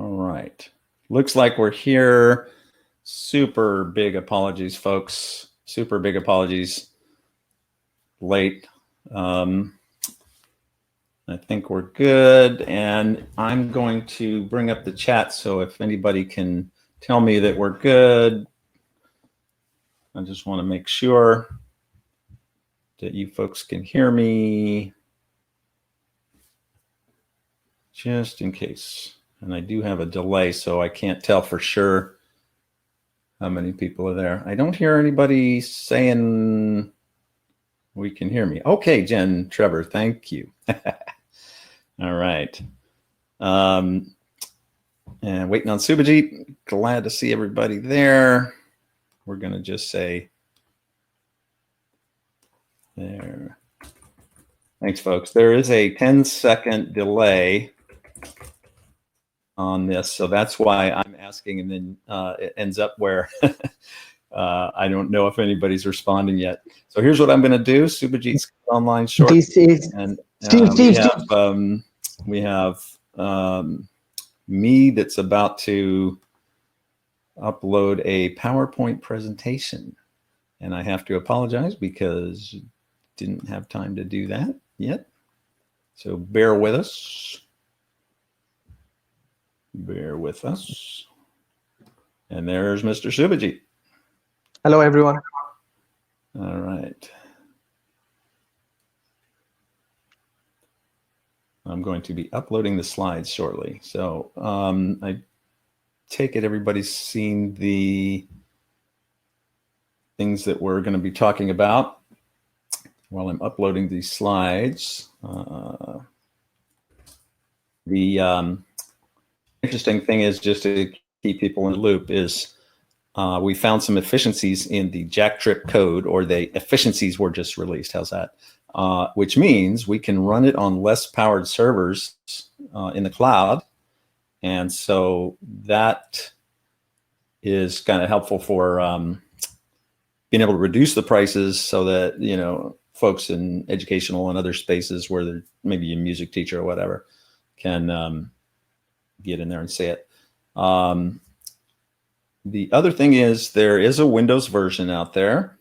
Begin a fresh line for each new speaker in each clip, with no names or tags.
All right. Looks like we're here. Super big apologies, folks. Super big apologies. Late. I think we're good. And I'm going to bring up the chat. So if anybody can tell me that we're good, I just want to make sure that you folks can hear me. Just in case. And I do have a delay, so I can't tell for sure how many people are there. I don't hear anybody saying we can hear me. Okay, Jen, Trevor, thank you. All right. And waiting on Subhajit. Glad to see everybody there. We're going to just say there. Thanks, folks. There is a 10-second delay on this, so that's why I'm asking, and then it ends up where I don't know if anybody's responding yet. So here's what I'm going to do. Subhajit's online shortly, and we have me that's about to upload a PowerPoint presentation, and I have to apologize because didn't have time to do that yet. So bear with us. Bear with us. And there's Mr. Subhajit.
Hello, everyone.
All right. I'm going to be uploading the slides shortly. So I take it everybody's seen the things that we're going to be talking about while I'm uploading these slides. The interesting thing is, just to keep people in the loop, is we found some efficiencies in the JackTrip code, or the efficiencies were just released. How's that? Which means we can run it on less powered servers in the cloud. And so that is kind of helpful for being able to reduce the prices so that, you know, folks in educational and other spaces where they're maybe a music teacher or whatever can get in there and see it. The other thing is, there is a Windows version out there,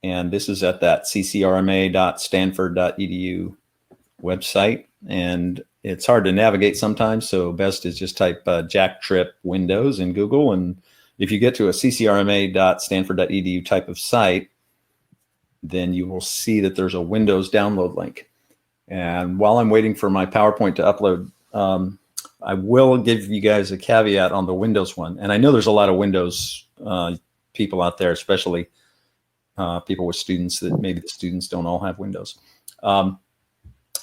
and this is at that ccrma.stanford.edu website, and it's hard to navigate sometimes, so best is just type JackTrip Windows in Google, and if you get to a ccrma.stanford.edu type of site, then you will see that there's a Windows download link. And while I'm waiting for my PowerPoint to upload, I will give you guys a caveat on the Windows one. And I know there's a lot of Windows people out there, especially people with students, that maybe the students don't all have Windows.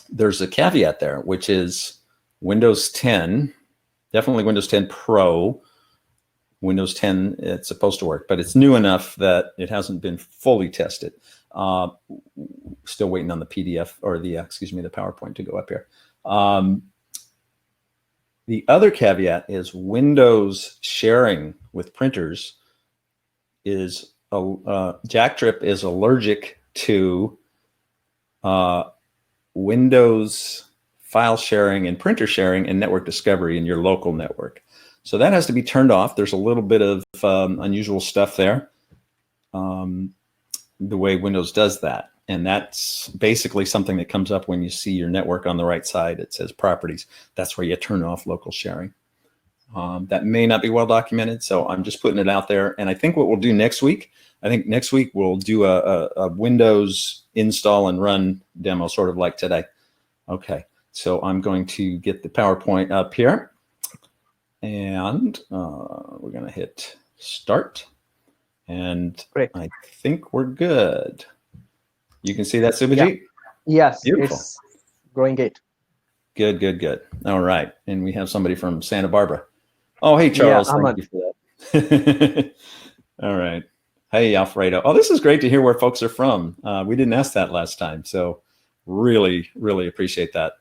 There's a caveat there, which is Windows 10, definitely Windows 10 Pro, Windows 10, it's supposed to work, but it's new enough that it hasn't been fully tested. Still waiting on the PDF, or the, excuse me, the PowerPoint to go up here. The other caveat is Windows sharing with printers is, JackTrip is allergic to Windows file sharing and printer sharing and network discovery in your local network. So that has to be turned off. There's a little bit of unusual stuff there, the way Windows does that. And that's basically something that comes up when you see your network on the right side. It says properties. That's where you turn off local sharing. That may not be well documented, so I'm just putting it out there. And I think what we'll do next week, we'll do a Windows install and run demo, sort of like today. Okay, so I'm going to get the PowerPoint up here. And we're going to hit start. And great. I think we're good. You can see that, Subhajit?
Yeah. Yes,
beautiful.
It's growing great.
Good, good, good. All right. And we have somebody from Santa Barbara. Oh, hey, Charles.
Yeah,
thank you for that. All right. Hey, Alfredo. Oh, this is great to hear where folks are from. We didn't ask that last time. So really, really appreciate that.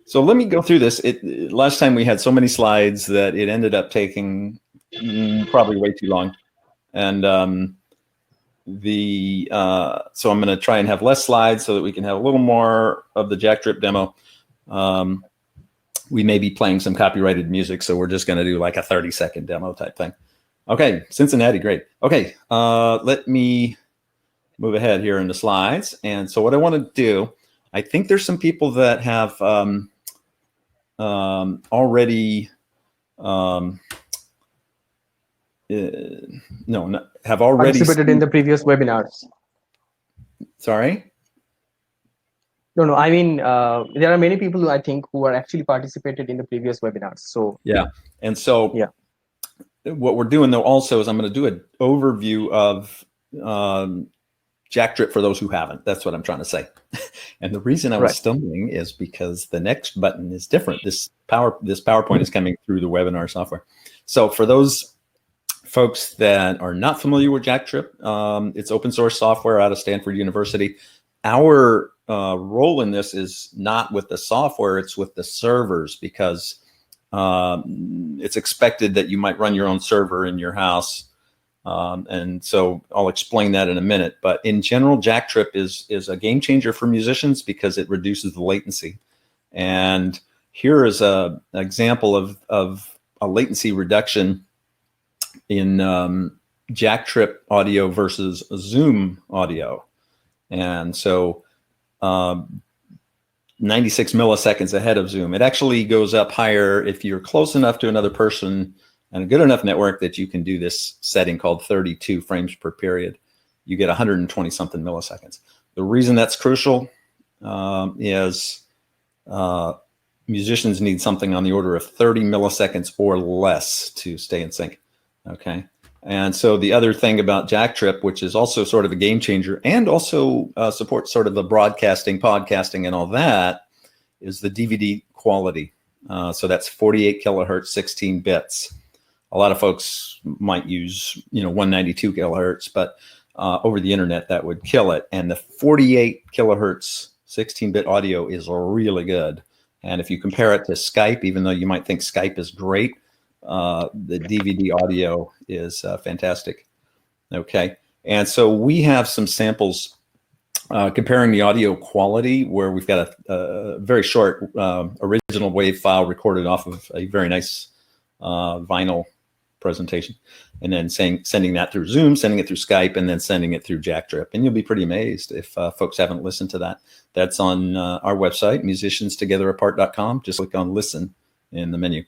So let me go through this. Last time we had so many slides that it ended up taking probably way too long. And so I'm going to try and have less slides so that we can have a little more of the JackTrip demo. we may be playing some copyrighted music, so we're just going to do like a 30-second demo type thing. Okay, Cincinnati, great. Okay, let me move ahead here in the slides. And so what I want to do, I think there's some people that have already have already
participated in the previous webinars.
Sorry?
No, I mean, there are many people who I think who are actually participated in the previous webinars. So
yeah, and so what we're doing though also is I'm going to do an overview of JackTrip for those who haven't. That's what I'm trying to say. And the reason I was stumbling is because the next button is different. This PowerPoint is coming through the webinar software. So for those folks that are not familiar with JackTrip, it's open source software out of Stanford University. Our role in this is not with the software, it's with the servers, because it's expected that you might run your own server in your house. And so I'll explain that in a minute. But in general, JackTrip is a game changer for musicians because it reduces the latency. And here is an example of a latency reduction in JackTrip audio versus Zoom audio. And so 96 milliseconds ahead of Zoom. It actually goes up higher if you're close enough to another person and a good enough network that you can do this setting called 32 frames per period. You get 120 something milliseconds. The reason that's crucial is musicians need something on the order of 30 milliseconds or less to stay in sync. Okay. And so the other thing about JackTrip, which is also sort of a game changer and also supports sort of the broadcasting, podcasting, and all that, is the DVD quality. So that's 48 kilohertz, 16 bits. A lot of folks might use, 192 kilohertz, but over the internet that would kill it. And the 48 kilohertz, 16-bit audio is really good. And if you compare it to Skype, even though you might think Skype is great, the DVD audio is fantastic. Okay, and so we have some samples comparing the audio quality, where we've got a very short original WAV file recorded off of a very nice vinyl presentation, and then sending that through Zoom, sending it through Skype, and then sending it through JackTrip. And you'll be pretty amazed if folks haven't listened to that. That's on our website, musicianstogetherapart.com. Just click on listen in the menu.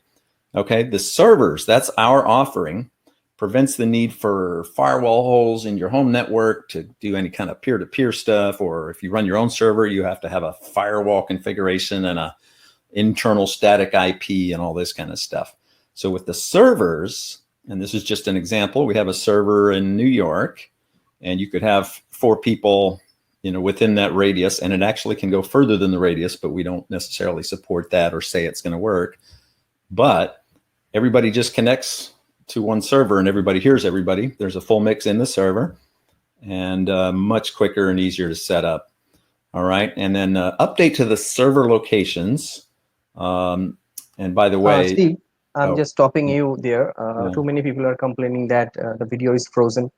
Okay, the servers, that's our offering, prevents the need for firewall holes in your home network to do any kind of peer-to-peer stuff, or if you run your own server, you have to have a firewall configuration and a internal static IP and all this kind of stuff. So with the servers, and this is just an example, we have a server in New York, and you could have 4 people, within that radius, and it actually can go further than the radius, but we don't necessarily support that or say it's going to work. But everybody just connects to one server and everybody hears everybody. There's a full mix in the server, and much quicker and easier to set up. All right, and then update to the server locations. And by the way,
Steve, I'm just stopping you there. Too many people are complaining that the video is frozen.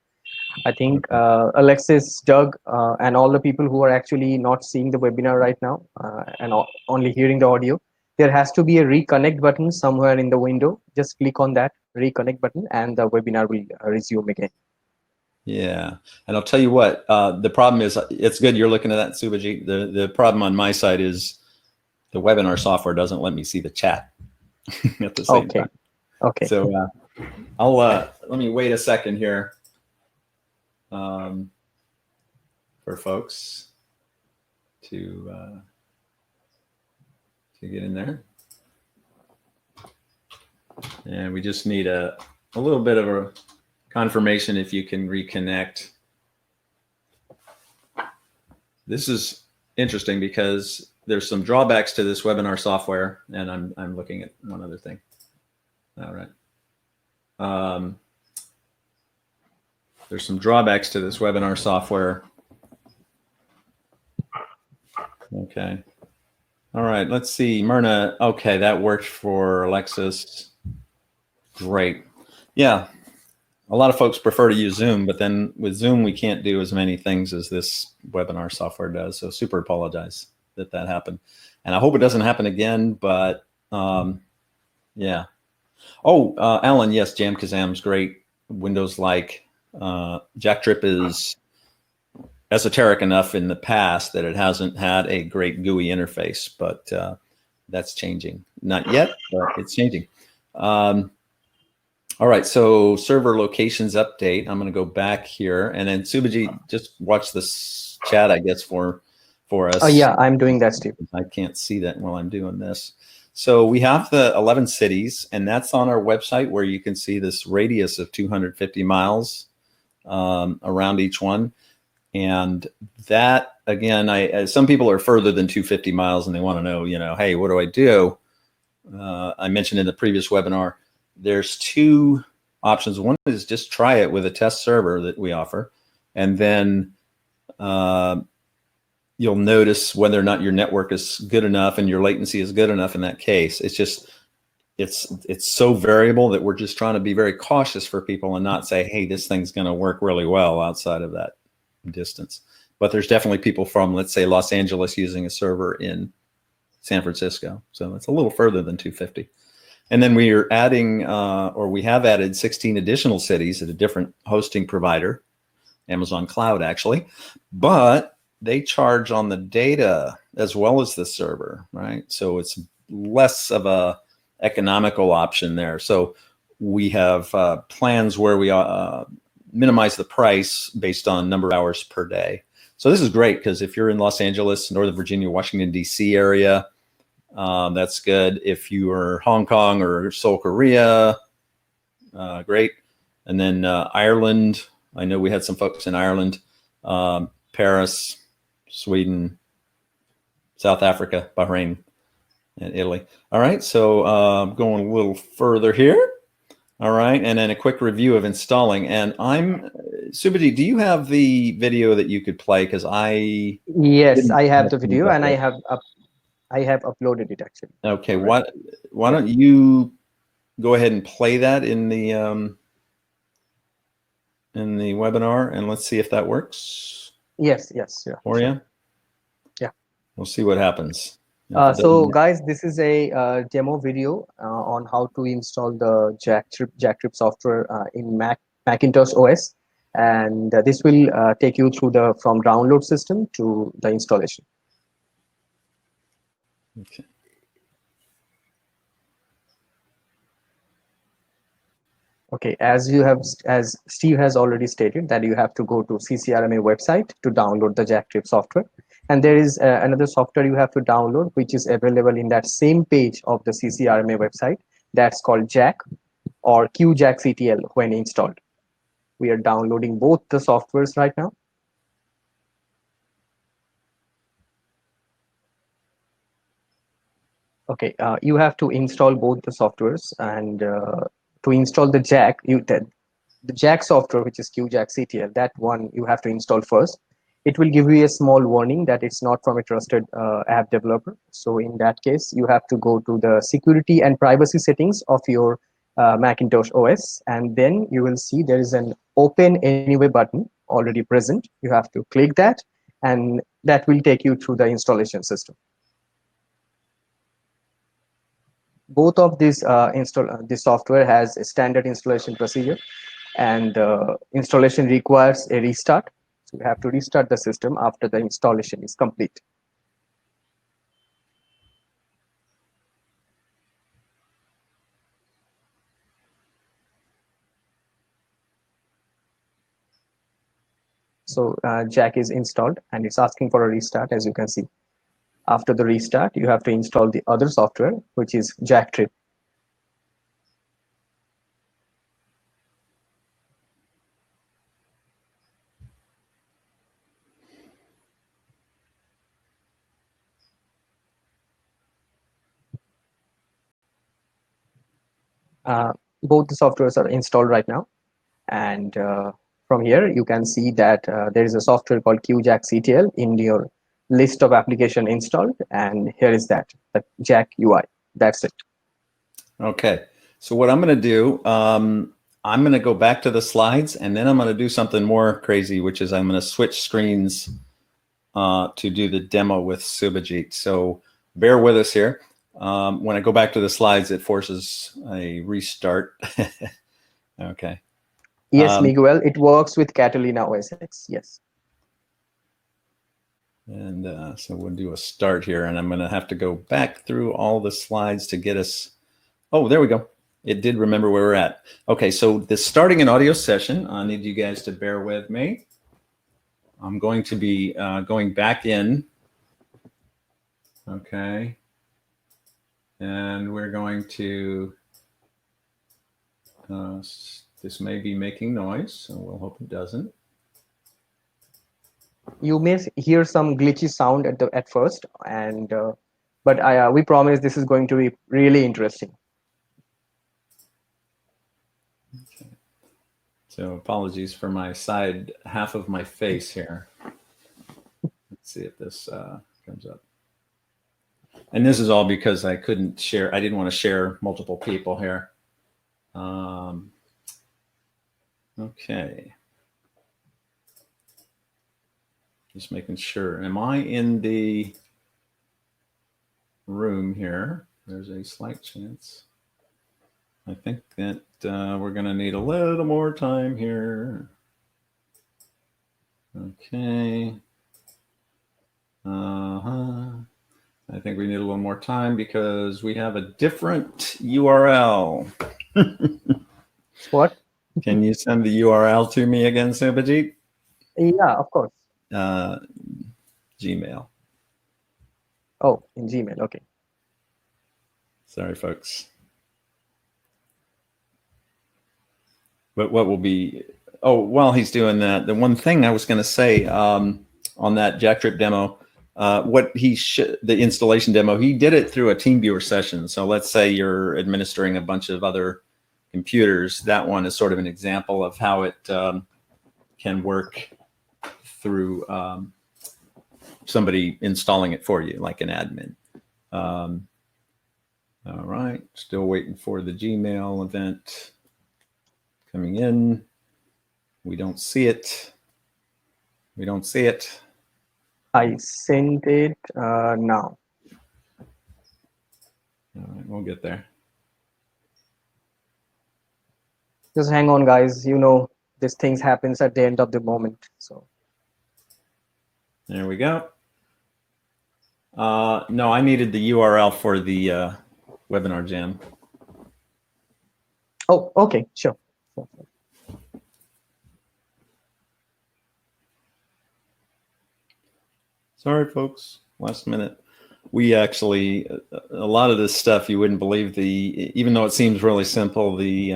I think Alexis, Doug, and all the people who are actually not seeing the webinar right now and only hearing the audio, there has to be a reconnect button somewhere in the window. Just click on that reconnect button and the webinar will resume again.
Yeah, and I'll tell you what, the problem is, it's good you're looking at that, Subhajit. The problem on my side is the webinar software doesn't let me see the chat at the same time.
Okay.
So I'll let me wait a second here for folks to get in there. And we just need a little bit of a confirmation if you can reconnect. This is interesting because there's some drawbacks to this webinar software, and I'm looking at one other thing. All right. There's some drawbacks to this webinar software. Okay. All right, let's see, Myrna. Okay, that worked for Alexis. Great. Yeah, a lot of folks prefer to use Zoom, but then with Zoom, we can't do as many things as this webinar software does. So super apologize that happened. And I hope it doesn't happen again, but Yeah. Oh, Alan, yes, Jam Kazam's great. Windows-like. JackTrip is esoteric enough in the past that it hasn't had a great GUI interface, but that's changing. Not yet, but it's changing. All right, so server locations update. I'm going to go back here, and then Subhajit, just watch this chat, I guess, for us.
Yeah, I'm doing that, Steve.
I can't see that while I'm doing this. So we have the 11 cities, and that's on our website where you can see this radius of 250 miles around each one. And that, again, some people are further than 250 miles and they want to know, hey, what do I do? I mentioned in the previous webinar, there's two options. One is just try it with a test server that we offer. And then you'll notice whether or not your network is good enough and your latency is good enough in that case. It's just, it's so variable that we're just trying to be very cautious for people and not say, hey, this thing's going to work really well outside of that distance. But there's definitely people from, let's say, Los Angeles using a server in San Francisco. So it's a little further than 250. And then we are adding, or we have added 16 additional cities at a different hosting provider, Amazon Cloud actually, but they charge on the data as well as the server, right? So it's less of a economical option there. So we have plans where we minimize the price based on number of hours per day. So this is great because if you're in Los Angeles, Northern Virginia, Washington, D.C. area, that's good. If you are Hong Kong or Seoul, Korea, great. And then Ireland, I know we had some folks in Ireland, Paris, Sweden, South Africa, Bahrain, and Italy. All right, so going a little further here. All right, and then a quick review of installing. And Subhajit, do you have the video that you could play? Because
Yes, I have the video, and I have uploaded it actually.
Okay, right. Why don't you go ahead and play that in the webinar, and let's see if that works.
Yes, yeah.
For you?
Yeah.
We'll see what happens.
So guys, this is a demo video on how to install the JackTrip software in Macintosh OS, and this will take you through from download system to the installation.
Okay.
Okay, as Steve has already stated, that you have to go to CCRMA website to download the JackTrip software. And there is another software you have to download, which is available in that same page of the CCRMA website. That's called Jack or QJackCTL when installed. We are downloading both the softwares right now. Okay, you have to install both the softwares, and to install the Jack, the Jack software, which is QJackCTL, that one you have to install first. It will give you a small warning that it's not from a trusted app developer. So in that case, you have to go to the security and privacy settings of your Macintosh OS, and then you will see there is an Open Anyway button already present. You have to click that, and that will take you through the installation system. Both of these this software has a standard installation procedure, and installation requires a restart. So you have to restart the system after the installation is complete. So Jack is installed, and it's asking for a restart, as you can see. After the restart, you have to install the other software, which is JackTrip. Both the softwares are installed right now, and from here you can see that there is a software called QJackCTL in your list of application installed, and here is the Jack UI. That's it.
Okay, so what I'm going to do, I'm going to go back to the slides, and then I'm going to do something more crazy, which is I'm going to switch screens to do the demo with Subhajit. So bear with us here. When I go back to the slides, it forces a restart. Okay.
Yes, Miguel, it works with Catalina OS X. Yes.
And so we'll do a start here, and I'm going to have to go back through all the slides to get us. Oh, there we go. It did remember where we're at. Okay, so the starting an audio session, I need you guys to bear with me. I'm going to be going back in. Okay. And we're going to, this may be making noise, so we'll hope it doesn't.
You may hear some glitchy sound at first, and but we promise this is going to be really interesting.
Okay. So apologies for my side half of my face here. Let's see if this comes up. And this is all because I couldn't share. I didn't want to share multiple people here. Okay. Just making sure. Am I in the room here? There's a slight chance. I think that we're going to need a little more time here. Okay. I think we need a little more time because we have a different URL.
What?
Can you send the URL to me again, Subhajit?
Yeah, of course.
Gmail.
Oh, in Gmail. Okay.
Sorry, folks. But what will be? Oh, while he's doing that, the one thing I was going to say on that JackTrip demo, the installation demo, he did it through a TeamViewer session. So let's say you're administering a bunch of other computers. That one is sort of an example of how it can work through somebody installing it for you, like an admin. All right, still waiting for the Gmail event coming in. We don't see it. We don't see it.
I sent it now.
All right, we'll get there.
Just hang on, guys. You know, these things happens at the end of the moment. So
there we go. No, I needed the URL for the webinar jam.
Oh, okay, sure.
Sorry, folks. Last minute. We actually, a lot of this stuff you wouldn't believe, even though it seems really simple, the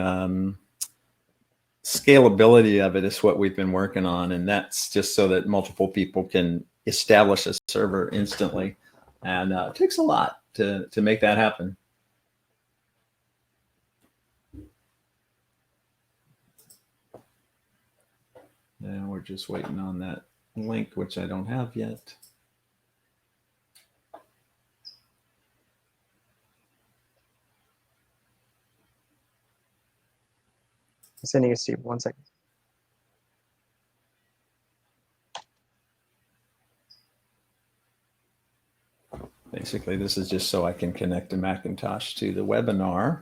scalability of it is what we've been working on, and that's just so that multiple people can establish a server instantly, and it takes a lot to make that happen. Now we're just waiting on that link, which I don't have yet.
Sending it, Steve. 1 second.
Basically, this is just so I can connect a Macintosh to the webinar.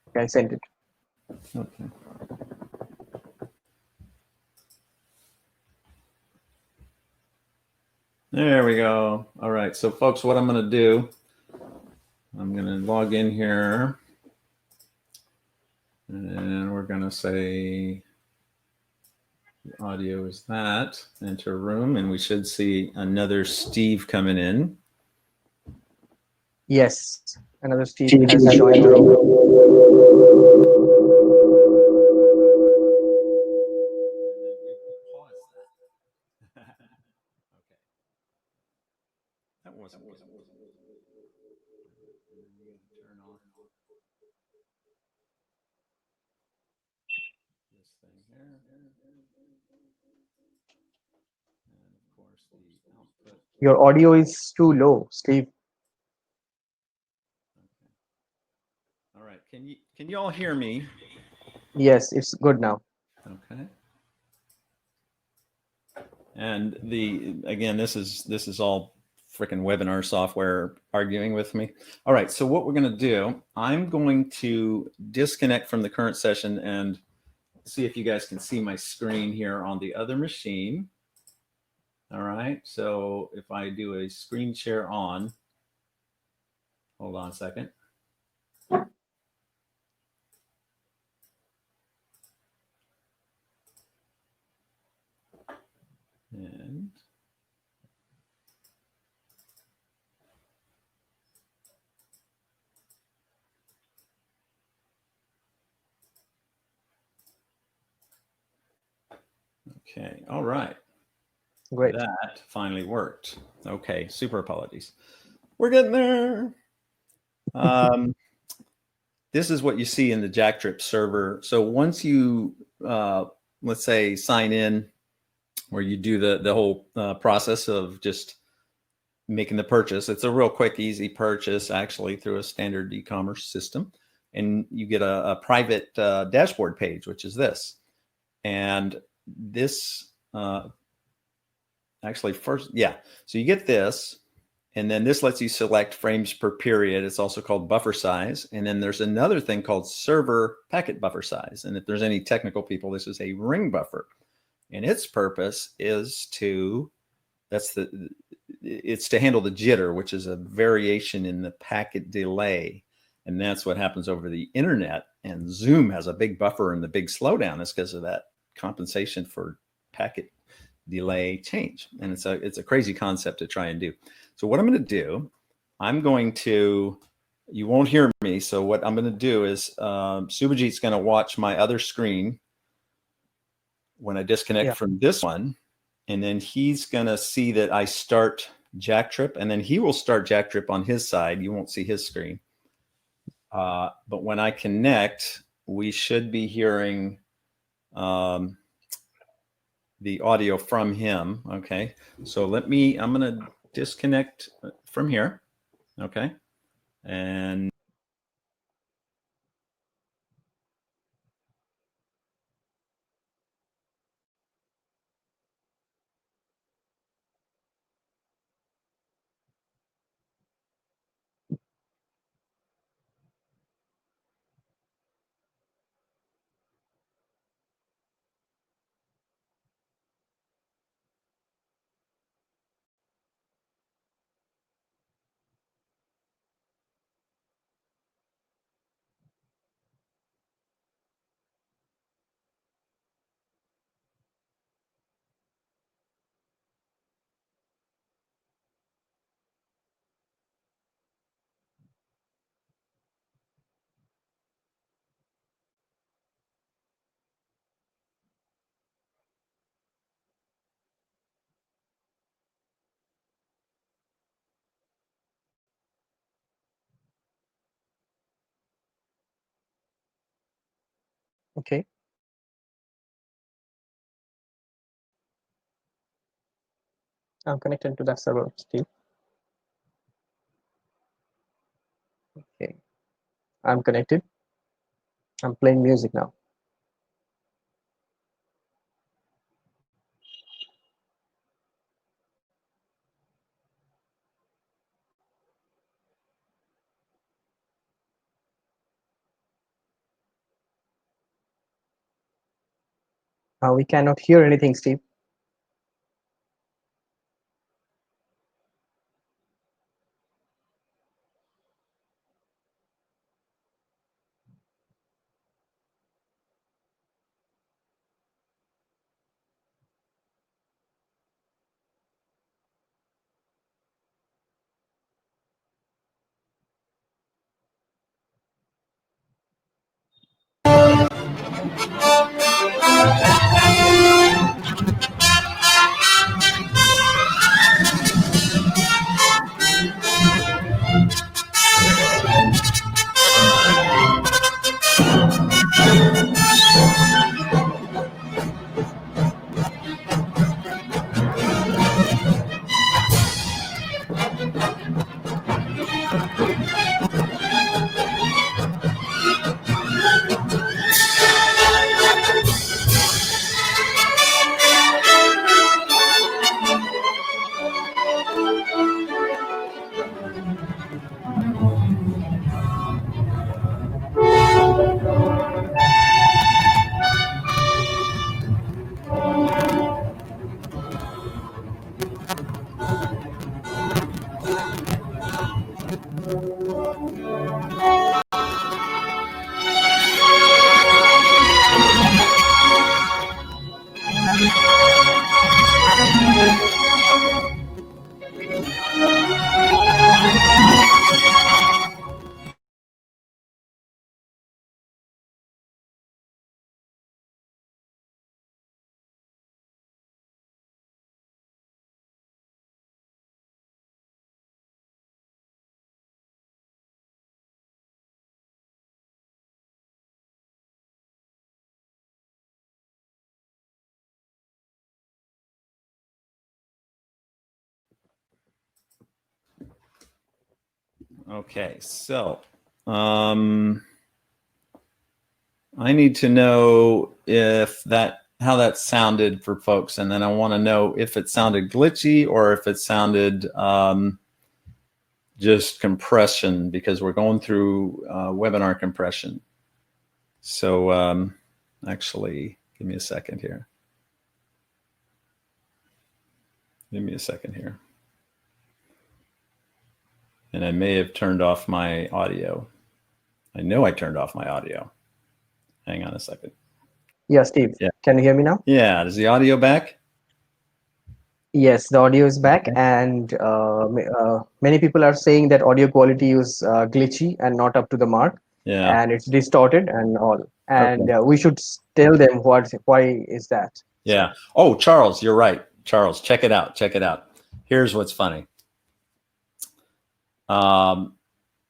Okay, I sent it.
Okay. There we go. All right. So, folks, what I'm going to do, I'm going to log in here. And we're going to say the audio is that. Enter room. And we should see another Steve coming in.
Yes, another Steve has joined the room.
That wasn't good. Turn off this thing here. And of course the output.
Your audio is too low, Steve.
Okay. All right. Can you all hear me?
Yes, it's good now.
Okay. And again, this is all freaking webinar software arguing with me. All right, so what we're going to do, I'm going to disconnect from the current session and see if you guys can see my screen here on the other machine. All right, so if I do a screen share on, hold on a second. And okay, all right.
Great.
That finally worked. Okay, super apologies. We're getting there. This is what you see in the JackTrip server. So once you, let's say, sign in, where you do the whole process of just making the purchase. It's a real quick, easy purchase, actually, through a standard e-commerce system. And you get a private dashboard page, which is this. And this, actually, first, yeah. So you get this. And then this lets you select frames per period. It's also called buffer size. And then there's another thing called server packet buffer size. And if there's any technical people, this is a ring buffer. And its purpose is it's to handle the jitter, which is a variation in the packet delay. And that's what happens over the internet. And Zoom has a big buffer and the big slowdown. That's because of that compensation for packet delay change. And it's a crazy concept to try and do. So what I'm going to do, you won't hear me. So what I'm going to do is Subhajit's going to watch my other screen when I disconnect from this one. And then he's going to see that I start JackTrip, and then he will start JackTrip on his side. You won't see his screen. But when I connect, we should be hearing the audio from him. Okay. So I'm going to disconnect from here. Okay. And
Okay. I'm connected to that server still. Okay. I'm connected. I'm playing music now. We cannot hear anything, Steve.
Okay, so I need to know how that sounded for folks, and then I want to know if it sounded glitchy or if it sounded just compression, because we're going through webinar compression. So actually, give me a second here. Give me a second here. And I may have turned off my audio. I know I turned off my audio. Hang on a second.
Yeah, Steve. Yeah. Can you hear me now?
Yeah. Is the audio back?
Yes, the audio is back, and many people are saying that audio quality is glitchy and not up to the mark.
Yeah.
And it's distorted and all. And we should tell them why is that.
Yeah. Oh, Charles, you're right. Charles, check it out. Check it out. Here's what's funny.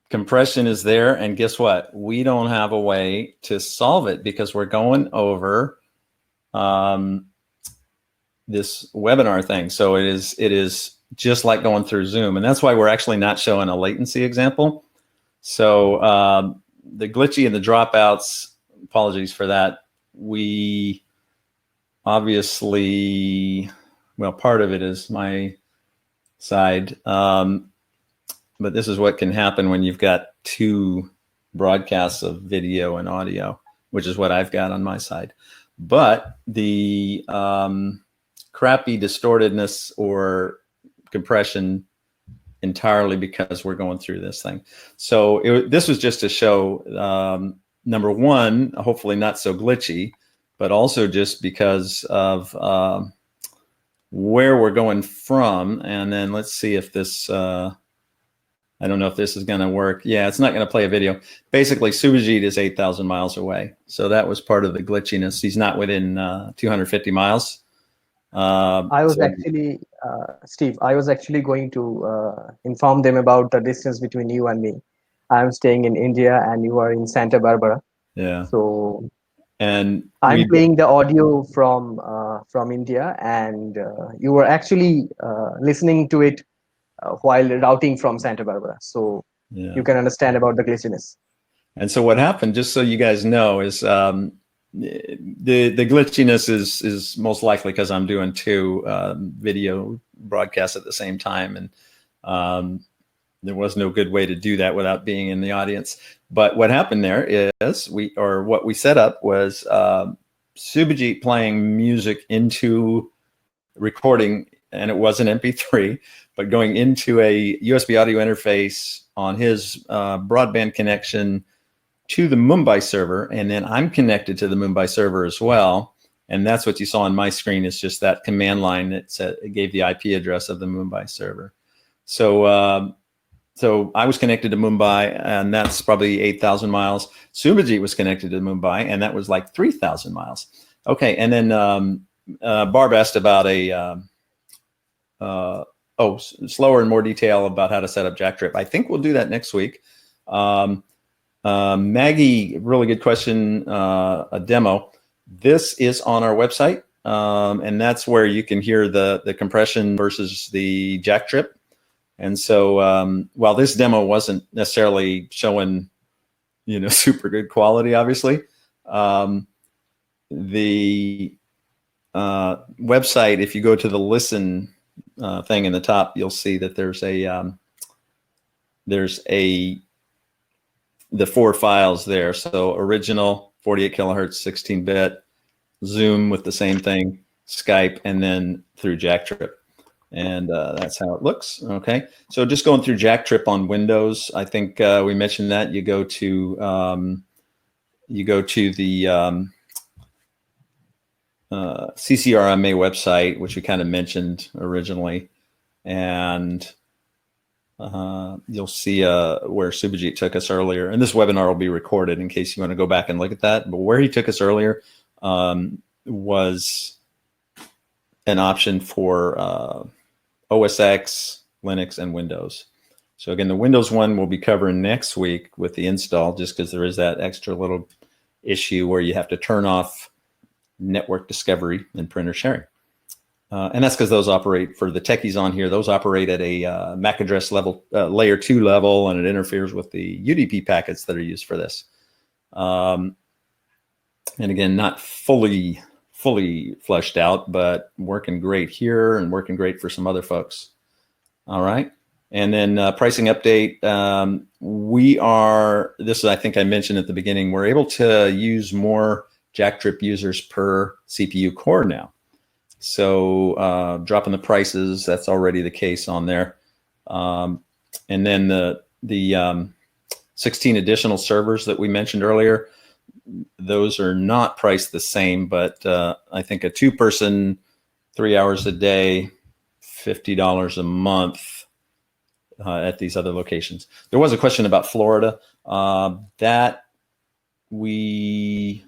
Compression is there, and guess what? We don't have a way to solve it because we're going over this webinar thing. So it is just like going through Zoom, and that's why we're actually not showing a latency example. So the glitchy and the dropouts, apologies for that. We obviously, well, part of it is my side. But this is what can happen when you've got two broadcasts of video and audio, which is what I've got on my side. But the crappy distortedness or compression entirely because we're going through this thing. So this was just to show, number one, hopefully not so glitchy, but also just because of where we're going from. And then let's see if this... I don't know if this is going to work. Yeah, it's not going to play a video. Basically, Subhajit is 8,000 miles away. So that was part of the glitchiness. He's not within 250 miles.
I was actually, Steve, I was actually going to inform them about the distance between you and me. I'm staying in India and you are in Santa Barbara.
Yeah.
So
and
I'm playing the audio from India, and you were actually listening to it while routing from Santa Barbara. So you can understand about the glitchiness.
And so what happened, just so you guys know, is the glitchiness is most likely because I'm doing two video broadcasts at the same time. And there was no good way to do that without being in the audience. But what happened there is what we set up was Subhajit playing music into recording, and it was an MP3, but going into a USB audio interface on his broadband connection to the Mumbai server. And then I'm connected to the Mumbai server as well. And that's what you saw on my screen, is just that command line that said, it gave the IP address of the Mumbai server. So, so I was connected to Mumbai, and that's probably 8,000 miles. Subhajit was connected to Mumbai, and that was like 3,000 miles. Okay, and then Barb asked about slower and more detail about how to set up JackTrip. I think we'll do that next week. Maggie, really good question, a demo. This is on our website, and that's where you can hear the compression versus the JackTrip. And so while this demo wasn't necessarily showing, super good quality, obviously, the website, if you go to the listen thing in the top, you'll see that there's the four files there. So original, 48 kilohertz, 16-bit, Zoom with the same thing, Skype, and then through JackTrip. And that's how it looks. Okay, so just going through JackTrip on Windows, I think we mentioned that you go to the CCRMA website, which we kind of mentioned originally, and you'll see where Subhajit took us earlier. And this webinar will be recorded in case you want to go back and look at that. But where he took us earlier was an option for OS X, Linux, and Windows. So again, the Windows one we'll be covering next week with the install, just because there is that extra little issue where you have to turn off network discovery and printer sharing. And that's because those operate, for the techies on here, those operate at a MAC address level, layer 2 level, and it interferes with the UDP packets that are used for this. And again, not fully fleshed out, but working great here and working great for some other folks. All right. And then pricing update. I think I mentioned at the beginning, we're able to use more JackTrip users per CPU core now. So dropping the prices, that's already the case on there. And then the 16 additional servers that we mentioned earlier, those are not priced the same, but I think a 2-person, 3 hours a day, $50 a month at these other locations. There was a question about Florida that we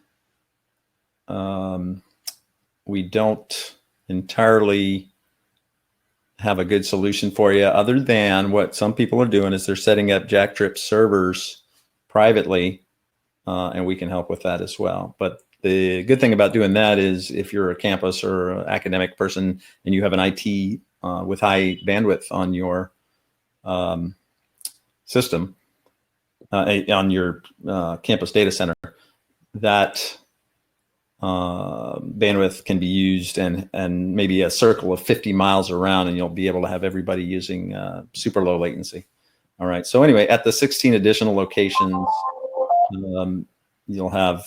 don't entirely have a good solution for you, other than what some people are doing is they're setting up JackTrip servers privately, and we can help with that as well. But the good thing about doing that is if you're a campus or an academic person and you have an IT with high bandwidth on your system, on your campus data center, that bandwidth can be used and maybe a circle of 50 miles around, and you'll be able to have everybody using super low latency. All right. So anyway, at the 16 additional locations, you'll have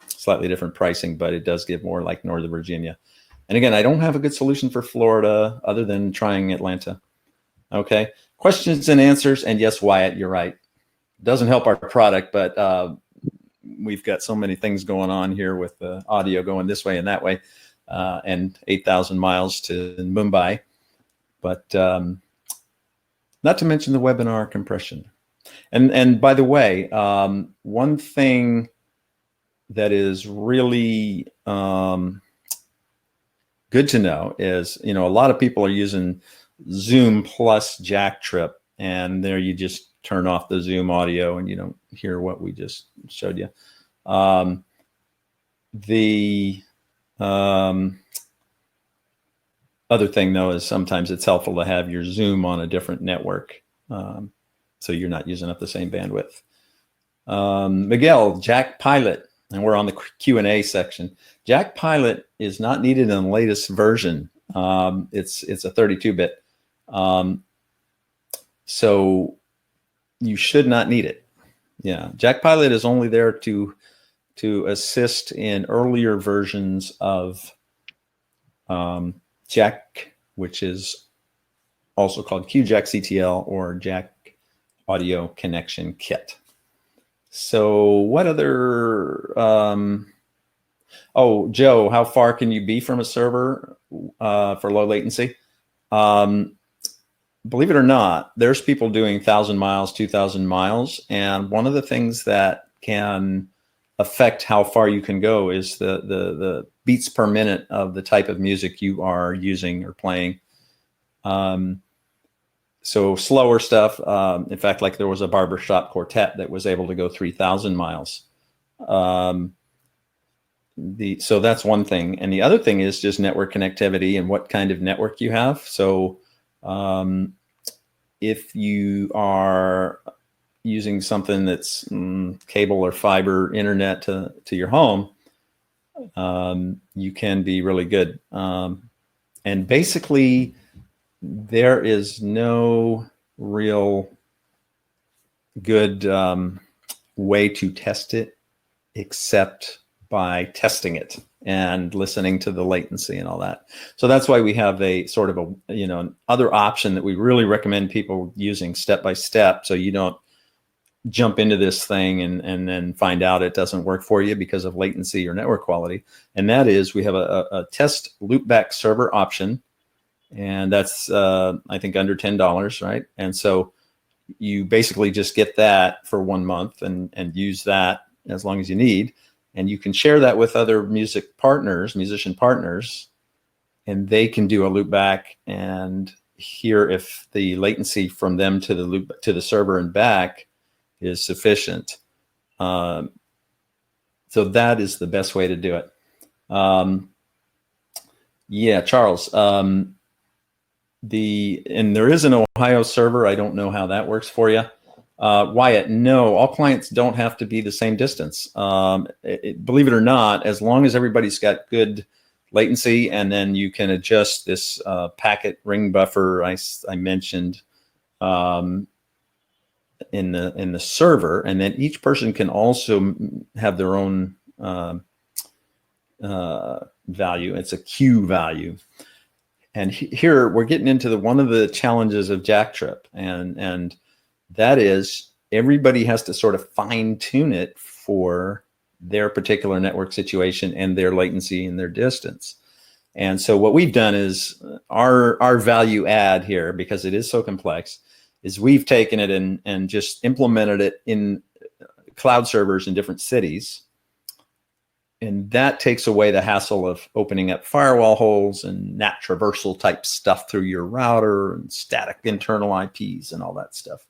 slightly different pricing, but it does give more like Northern Virginia. And again, I don't have a good solution for Florida other than trying Atlanta. Okay. Questions and answers. And yes, Wyatt, you're right. Doesn't help our product, but we've got so many things going on here with the audio going this way and that way, and 8,000 miles to Mumbai. But not to mention the webinar compression. And by the way, one thing that is really good to know is, a lot of people are using Zoom plus JackTrip, and there you just turn off the Zoom audio and you don't hear what we just showed you. The other thing, though, is sometimes it's helpful to have your Zoom on a different network, so you're not using up the same bandwidth. Miguel, Jack Pilot, and we're on the Q&A section. Jack Pilot is not needed in the latest version. It's a 32-bit. So you should not need it. Yeah, Jack Pilot is only there to assist in earlier versions of Jack, which is also called QJack-CTL or Jack Audio Connection Kit. So what other, Joe, how far can you be from a server for low latency? Believe it or not, there's people doing 1,000 miles, 2,000 miles. And one of the things that can affect how far you can go is the beats per minute of the type of music you are using or playing. So slower stuff. In fact, like there was a barbershop quartet that was able to go 3,000 miles. So that's one thing. And the other thing is just network connectivity and what kind of network you have. So if you are using something that's cable or fiber internet to your home, you can be really good. And basically, there is no real good way to test it except by testing it. and listening to the latency and all that. So that's why we have a sort of a, you know, other option that we really recommend people using step by step, so you don't jump into this thing and then find out it doesn't work for you because of latency or network quality. And that is, we have a test loopback server option, and that's I think under $10, right? And so you basically just get that for 1 month and use that as long as you need, and you can share that with other musician partners, and they can do a loopback and hear if the latency from them to the server and back is sufficient. So that is the best way to do it. Yeah, Charles. And there is an Ohio server. I don't know how that works for you. Wyatt, no, all clients don't have to be the same distance. Believe it or not, as long as everybody's got good latency, and then you can adjust this packet ring buffer I mentioned in the server, and then each person can also have their own value. It's a Q value. And here we're getting into one of the challenges of JackTrip, and that is everybody has to sort of fine tune it for their particular network situation and their latency and their distance. And so what we've done is our value add here, because it is so complex, is we've taken it and just implemented it in cloud servers in different cities. And that takes away the hassle of opening up firewall holes and NAT traversal type stuff through your router and static internal IPs and all that stuff.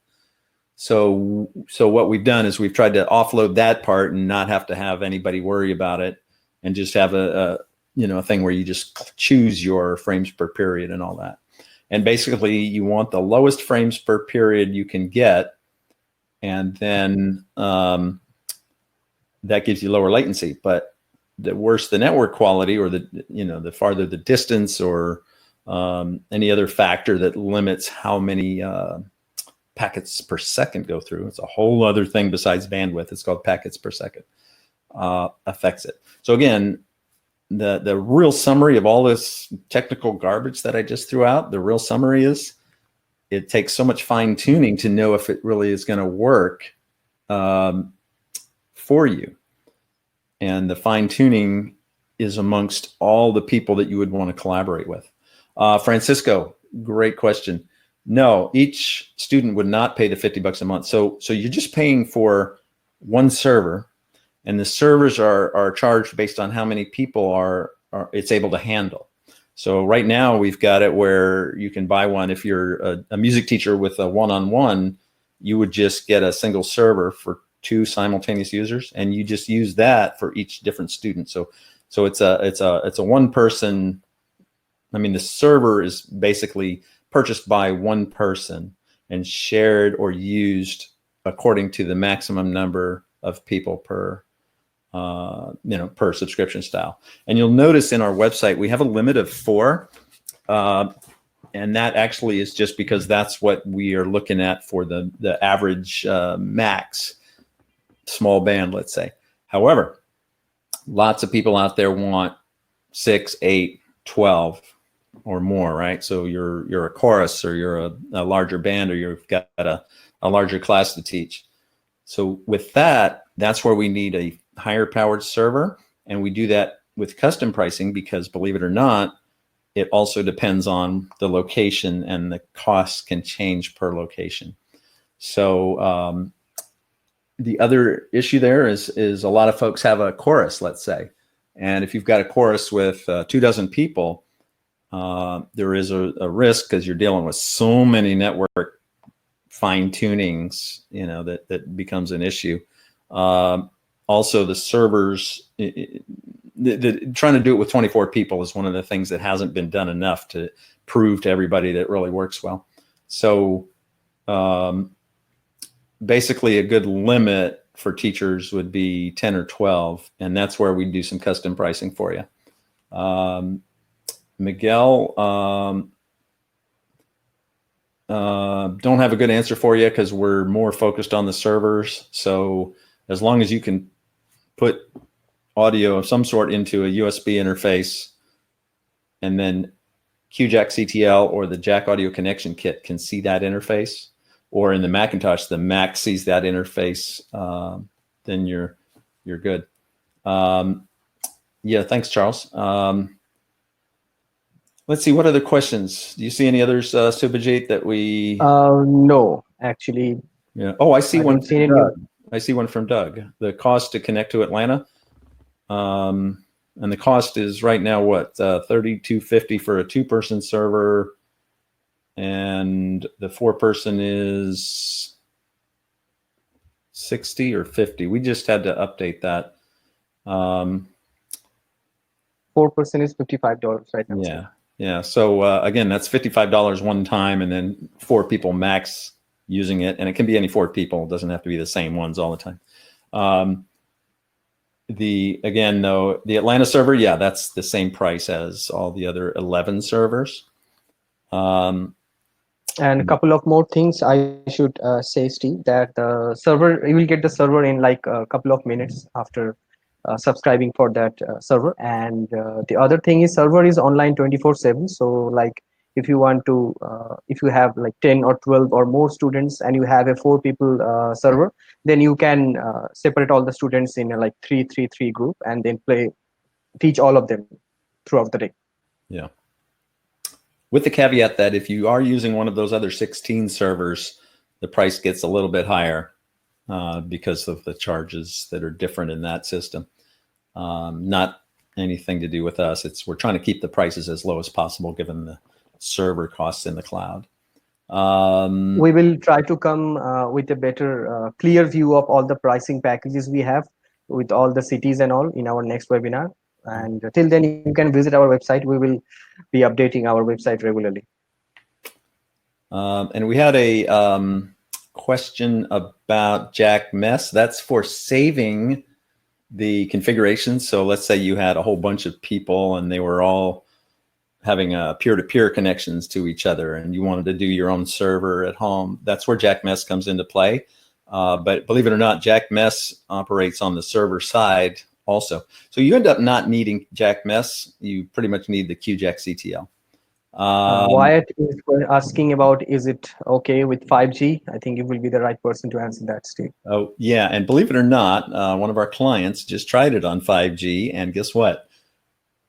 So what we've done is we've tried to offload that part and not have to have anybody worry about it, and just have a thing where you just choose your frames per period and all that. And basically you want the lowest frames per period you can get, and then that gives you lower latency. But the worse the network quality, or the farther the distance, or any other factor that limits how many packets per second go through, it's a whole other thing besides bandwidth. It's called packets per second, affects it. So again, the real summary of all this technical garbage that I just threw out, the real summary is it takes so much fine tuning to know if it really is going to work for you. And the fine tuning is amongst all the people that you would want to collaborate with. Francisco, great question. No, each student would not pay the $50 a month. So you're just paying for one server, and the servers are charged based on how many people it's able to handle. So right now we've got it where you can buy one. If you're a music teacher with a one-on-one, you would just get a single server for 2 simultaneous users, and you just use that for each different student. So it's a one person. I mean, the server is basically purchased by one person and shared or used according to the maximum number of people per subscription style. And you'll notice in our website we have a limit of 4, and that actually is just because that's what we are looking at for the average max small band, let's say. However, lots of people out there want 6, 8, 12 or more, right? So you're a chorus, or you're a larger band, or you've got a larger class to teach. So with that's where we need a higher powered server, and we do that with custom pricing, because believe it or not, it also depends on the location, and the costs can change per location. So the other issue there is a lot of folks have a chorus, let's say, and if you've got a chorus with 24 people, there is a risk, because you're dealing with so many network fine tunings, that becomes an issue. Also, the servers, trying to do it with 24 people is one of the things that hasn't been done enough to prove to everybody that it really works well. So basically a good limit for teachers would be 10 or 12, and that's where we do some custom pricing for you. Miguel, don't have a good answer for you, because we're more focused on the servers. So as long as you can put audio of some sort into a USB interface, and then QJack-CTL or the Jack Audio Connection Kit can see that interface, or in the Macintosh, the Mac sees that interface, then you're good. Yeah, thanks, Charles. Let's see, what other questions? Do you see any others, Subhajit, that we?
No, actually.
Yeah. Oh, I see one from
any.
Doug. I see one from Doug. The cost to connect to Atlanta, and the cost is right now what, $32.50 for a 2-person server, and the 4-person is 60 or 50. We just had to update that.
4% is $55 right now.
Yeah. Yeah. So again, that's $55 one time, and then 4 people max using it, and it can be any 4 people. It doesn't have to be the same ones all the time. Again, though, the Atlanta server, yeah, that's the same price as all the other 11 servers.
And a couple of more things I should say, Steve, that the server, you will get the server in like a couple of minutes after subscribing for that server. And the other thing is server is online 24/7. So like if you want to, if you have like 10 or 12 or more students and you have a 4 people server, then you can separate all the students in a like 3-3-3 group and then teach all of them throughout the day.
Yeah. With the caveat that if you are using one of those other 16 servers, the price gets a little bit higher because of the charges that are different in that system. Not anything to do with us. We're trying to keep the prices as low as possible given the server costs in the cloud.
We will try to come with a better, clear view of all the pricing packages we have with all the cities and all in our next webinar. And till then, you can visit our website. We will be updating our website regularly.
And we had a question about Jack Mess. That's for saving the configuration. So let's say you had a whole bunch of people and they were all having peer-to-peer connections to each other, and you wanted to do your own server at home. That's where Jack Mess comes into play. But believe it or not, Jack Mess operates on the server side also. So you end up not needing Jack Mess. You pretty much need the QJack-CTL.
Wyatt is asking about, is it okay with 5G? I think you will be the right person to answer that, Steve.
Oh, yeah. And believe it or not, one of our clients just tried it on 5G, and guess what?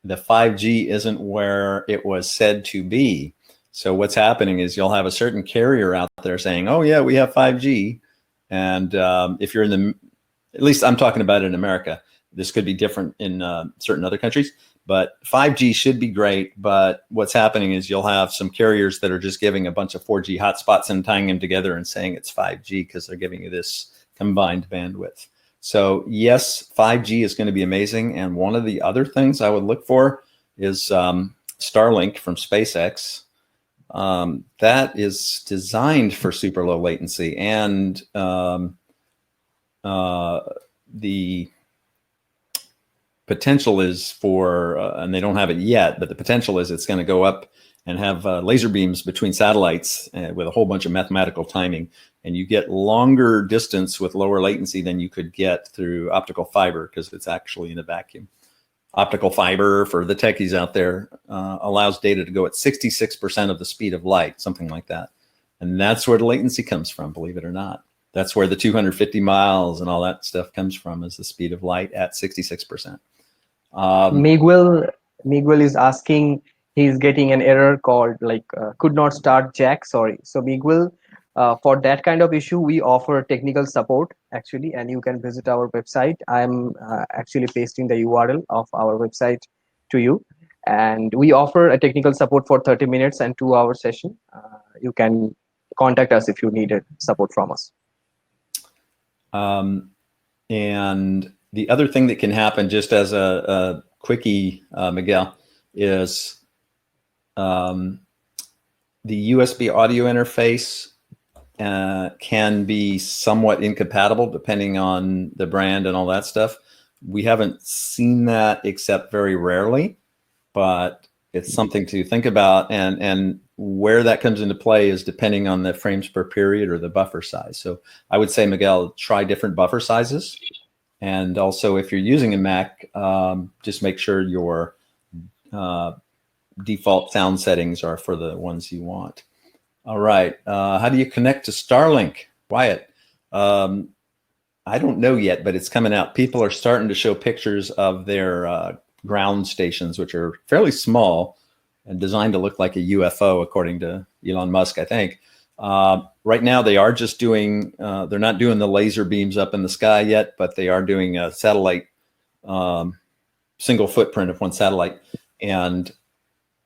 The 5G isn't where it was said to be. So what's happening is you'll have a certain carrier out there saying, oh, yeah, we have 5G. And if you're at least I'm talking about it in America. This could be different in certain other countries, but 5G should be great. But what's happening is you'll have some carriers that are just giving a bunch of 4G hotspots and tying them together and saying it's 5G because they're giving you this combined bandwidth. So yes, 5G is going to be amazing. And one of the other things I would look for is Starlink from SpaceX. That is designed for super low latency, and the potential is for, and they don't have it yet, but the potential is it's going to go up and have laser beams between satellites with a whole bunch of mathematical timing, and you get longer distance with lower latency than you could get through optical fiber because it's actually in a vacuum. Optical fiber, for the techies out there, allows data to go at 66% of the speed of light, something like that. And that's where the latency comes from, believe it or not. That's where the 250 miles and all that stuff comes from, is the speed of light at 66%.
Miguel is asking, he's getting an error called like could not start Jack, sorry. So Miguel, for that kind of issue, we offer technical support actually, and you can visit our website. I'm actually pasting the URL of our website to you, and we offer a technical support for 30 minutes and 2-hour session. You can contact us if you need support from us.
And the other thing that can happen, just as a quickie, Miguel, is the USB audio interface can be somewhat incompatible depending on the brand and all that stuff. We haven't seen that except very rarely, but it's something to think about. And where that comes into play is depending on the frames per period or the buffer size. So I would say, Miguel, try different buffer sizes And also, if you're using a Mac, just make sure your default sound settings are for the ones you want. All right. How do you connect to Starlink? Wyatt, I don't know yet, but it's coming out. People are starting to show pictures of their ground stations, which are fairly small and designed to look like a UFO, according to Elon Musk, I think. Right now, they are just doing, they're not doing the laser beams up in the sky yet, but they are doing a satellite, single footprint of one satellite. And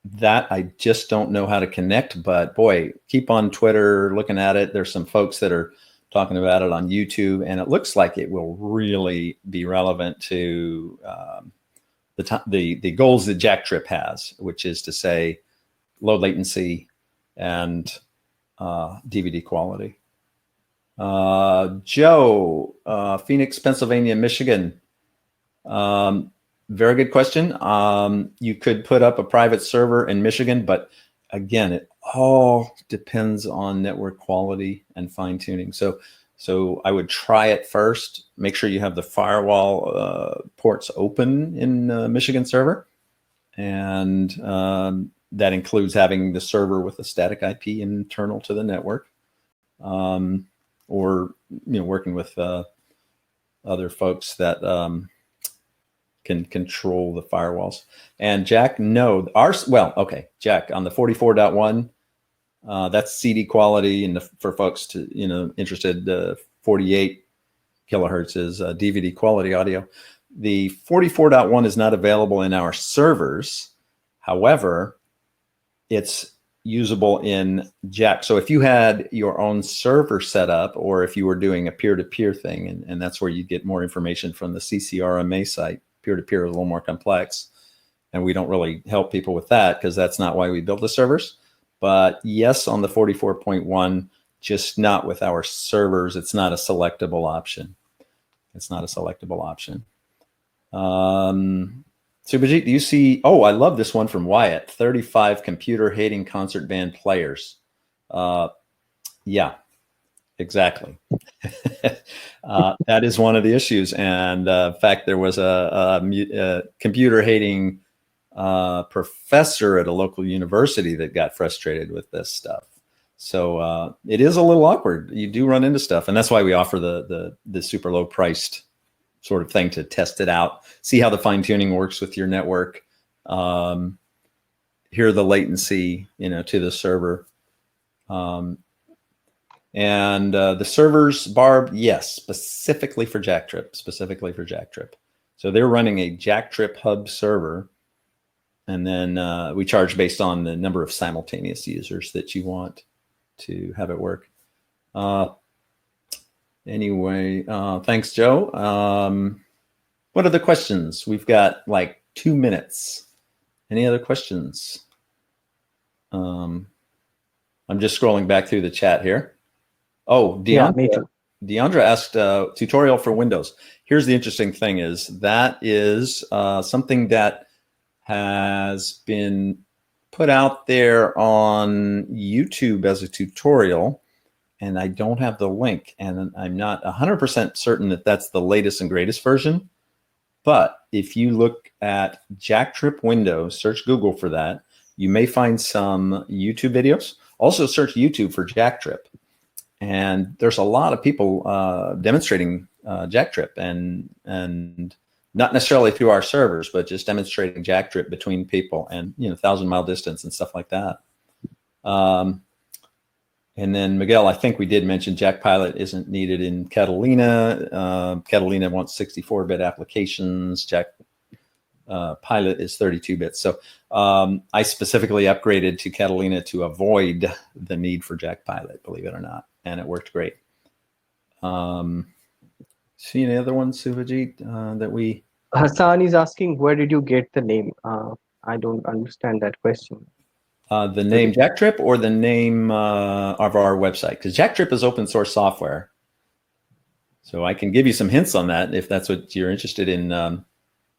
that I just don't know how to connect, but boy, keep on Twitter looking at it. There's some folks that are talking about it on YouTube, and it looks like it will really be relevant to the goals that JackTrip has, which is to say low latency and DVD quality. Joe, Phoenix, Pennsylvania, Michigan. Very good question. You could put up a private server in Michigan, but again, it all depends on network quality and fine tuning. So I would try it first. Make sure you have the firewall ports open in Michigan server, and that includes having the server with a static IP internal to the network, or working with other folks that can control the firewalls. And Jack, no, Jack, on the 44.1, that's CD quality, and for folks to interested, 48 kilohertz is DVD quality audio. The 44.1 is not available in our servers. However, it's usable in Jack. So if you had your own server set up, or if you were doing a peer-to-peer thing, and that's where you get more information from the CCRMA site. Peer-to-peer is a little more complex, and we don't really help people with that because that's not why we built the servers. But yes, on the 44.1, just not with our servers. It's not a selectable option. It's not a selectable option. Subhajit, do you see? Oh, I love this one from Wyatt. 35 computer-hating concert band players. Yeah, exactly. That is one of the issues. And in fact, there was a computer-hating professor at a local university that got frustrated with this stuff. So it is a little awkward. You do run into stuff, and that's why we offer the super low priced sort of thing to test it out, see how the fine tuning works with your network, hear the latency, to the server. And the servers, Barb, yes, specifically for JackTrip. So they're running a JackTrip hub server, and then we charge based on the number of simultaneous users that you want to have it work. Anyway, thanks, Joe. What are the questions? We've got like 2 minutes. Any other questions? I'm just scrolling back through the chat here. Oh, Deandra asked tutorial for Windows. Here's the interesting thing is that is something that has been put out there on YouTube as a tutorial, and I don't have the link, and I'm not 100% certain that that's the latest and greatest version. But if you look at JackTrip Windows, search Google for that, you may find some YouTube videos. Also search YouTube for JackTrip. And there's a lot of people demonstrating JackTrip, and not necessarily through our servers, but just demonstrating JackTrip between people, and 1,000-mile distance and stuff like that. And then Miguel, I think we did mention JackPilot isn't needed in Catalina. Catalina wants 64-bit applications. JackPilot is 32-bit. So I specifically upgraded to Catalina to avoid the need for JackPilot, believe it or not, and it worked great. See any other ones, Subhajit, that we...
Hassan is asking, where did you get the name? I don't understand that question.
The name JackTrip or the name of our website? Because JackTrip is open source software. So I can give you some hints on that if that's what you're interested in,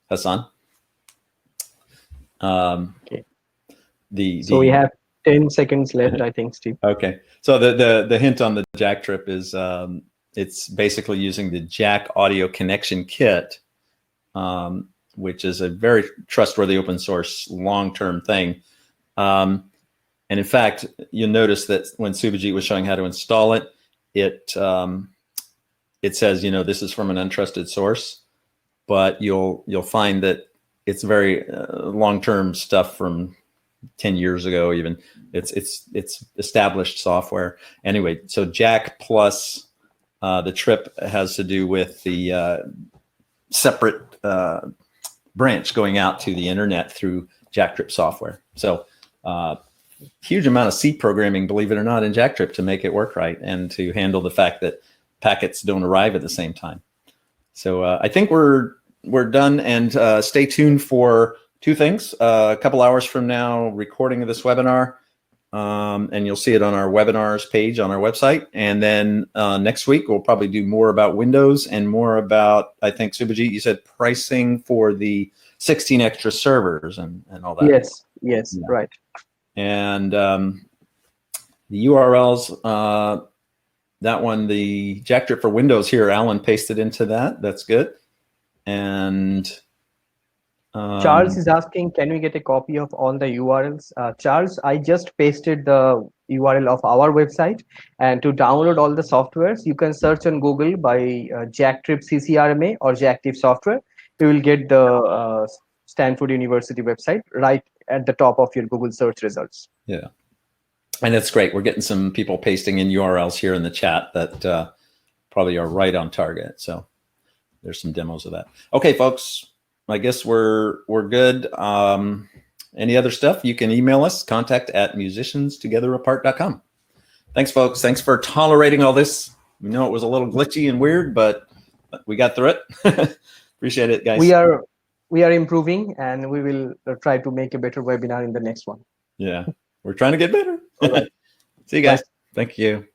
Hassan.
Okay. So we have 10 seconds left, I think, Steve.
Okay. So the hint on the JackTrip is it's basically using the Jack Audio Connection Kit, which is a very trustworthy open source long-term thing. And in fact, you'll notice that when Subhajit was showing how to install it, it says, this is from an untrusted source, but you'll find that it's very long-term stuff from 10 years ago. Even it's established software. Anyway, so Jack plus the trip has to do with the separate branch going out to the internet through JackTrip software. So huge amount of C programming, believe it or not, in JackTrip to make it work right and to handle the fact that packets don't arrive at the same time. So I think we're done, and stay tuned for two things. A couple hours from now, recording of this webinar, and you'll see it on our webinars page on our website. And then next week, we'll probably do more about Windows and more about, I think, Subhajit, you said pricing for the 16 extra servers and all that.
Yes, yeah. Right.
And the URLs, that one, the JackTrip for Windows here, Alan pasted into that. That's good. And
Charles is asking, can we get a copy of all the URLs? Charles, I just pasted the URL of our website, and to download all the softwares, you can search on Google by JackTrip CCRMA or JackTrip software. You will get the Stanford University website right at the top of your Google search results.
Yeah. And it's great. We're getting some people pasting in URLs here in the chat that probably are right on target. So there's some demos of that. Okay, folks, I guess we're good. Any other stuff, you can email us, contact@musicianstogetherapart.com. Thanks, folks. Thanks for tolerating all this. We know it was a little glitchy and weird, but we got through it. Appreciate it, guys.
We are improving, and we will try to make a better webinar in the next one.
Yeah, we're trying to get better.
All right.
See you guys. Bye. Thank you.